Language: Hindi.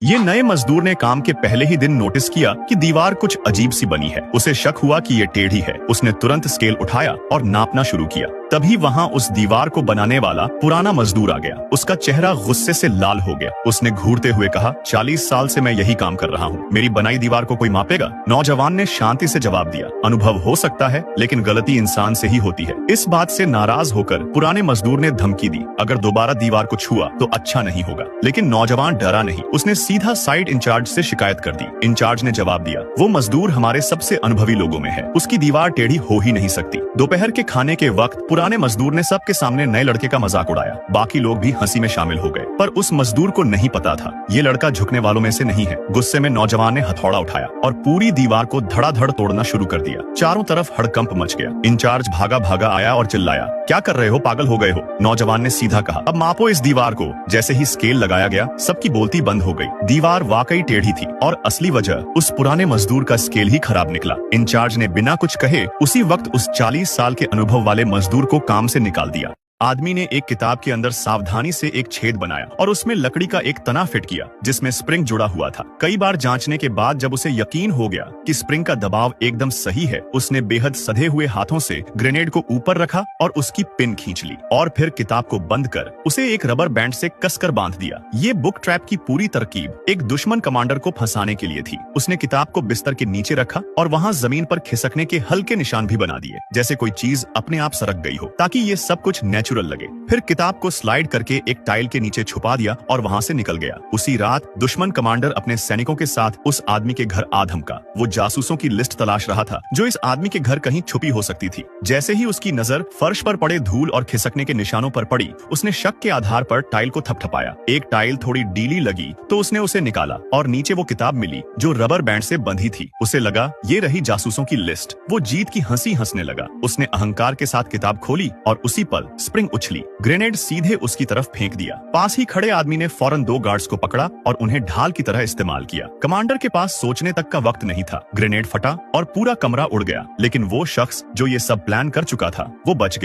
ये नए मजदूर ने काम के पहले ही दिन नोटिस किया कि दीवार कुछ अजीब सी बनी है। उसे शक हुआ कि ये टेढ़ी है। उसने तुरंत स्केल उठाया और नापना शुरू किया। तभी वहाँ उस दीवार को बनाने वाला पुराना मजदूर आ गया। उसका चेहरा गुस्से से लाल हो गया। उसने घूरते हुए कहा, 40 साल से मैं यही काम कर रहा हूँ, मेरी बनाई दीवार को कोई मापेगा? नौजवान ने शांति से जवाब दिया, अनुभव हो सकता है, लेकिन गलती इंसान से ही होती है। इस बात से नाराज होकर पुराने मजदूर ने धमकी दी, अगर दोबारा दीवार को छुआ तो अच्छा नहीं होगा। लेकिन नौजवान डरा नहीं। उसने सीधा साइट इंचार्ज से शिकायत कर दी। इंचार्ज ने जवाब दिया, वो मजदूर हमारे सबसे अनुभवी लोगों में है, उसकी दीवार टेढ़ी हो ही नहीं सकती। दोपहर के खाने के वक्त पुराने मजदूर ने सबके सामने नए लड़के का मजाक उड़ाया। बाकी लोग भी हंसी में शामिल हो गए, पर उस मजदूर को नहीं पता था ये लड़का झुकने वालों में से नहीं है। गुस्से में नौजवान ने हथौड़ा उठाया और पूरी दीवार को धड़ाधड़ तोड़ना शुरू कर दिया। चारों तरफ हड़कंप मच गया। इंचार्ज भागा भागा आया और चिल्लाया, क्या कर रहे हो, पागल हो गए हो? नौजवान ने सीधा कहा, अब मापो इस दीवार को। जैसे ही स्केल लगाया गया, सबकी बोलती बंद हो गई। दीवार वाकई टेढ़ी थी और असली वजह उस पुराने मजदूर का स्केल ही खराब निकला। इंचार्ज ने बिना कुछ कहे उसी वक्त उस 40 साल के अनुभव वाले मजदूर को काम से निकाल दिया। आदमी ने एक किताब के अंदर सावधानी से एक छेद बनाया और उसमें लकड़ी का एक तना फिट किया जिसमें स्प्रिंग जुड़ा हुआ था। कई बार जांचने के बाद जब उसे यकीन हो गया कि स्प्रिंग का दबाव एकदम सही है, उसने बेहद सधे हुए हाथों से ग्रेनेड को ऊपर रखा और उसकी पिन खींच ली और फिर किताब को बंद कर उसे एक रबर बैंड से कसकर बांध दिया। ये बुक ट्रैप की पूरी तरकीब एक दुश्मन कमांडर को फंसाने के लिए थी। उसने किताब को बिस्तर के नीचे रखा और वहाँ जमीन पर खिसकने के हल्के निशान भी बना दिए, जैसे कोई चीज अपने आप सरक गई हो, ताकि ये सब कुछ नेचुरल लगे। फिर किताब को स्लाइड करके एक टाइल के नीचे छुपा दिया और वहां से निकल गया। उसी रात दुश्मन कमांडर अपने सैनिकों के साथ उस आदमी के घर आ धमका। वो जासूसों की लिस्ट तलाश रहा था जो इस आदमी के घर कहीं छुपी हो सकती थी। जैसे ही उसकी नजर फर्श पर पड़े धूल और खिसकने के निशानों पर पड़ी, उसने शक के आधार पर टाइल को थपथपाया। एक टाइल थोड़ी डीली लगी तो उसने उसे निकाला और नीचे वो किताब मिली जो रबर बैंड से बंधी थी। उसे लगा ये रही जासूसों की लिस्ट। वो जीत की हंसी हंसने लगा। उसने अहंकार के साथ किताब खोली और उसी पल स्प्रिंग उछली। ग्रेनेड सीधे उसकी तरफ फेंक दिया। पास ही खड़े आदमी ने फौरन 2 गार्ड्स को पकड़ा और उन्हें ढाल की तरह इस्तेमाल किया। कमांडर के पास सोचने तक का वक्त नहीं था। ग्रेनेड फटा और पूरा कमरा उड़ गया, लेकिन वो शख्स जो ये सब प्लान कर चुका था वो बच गया।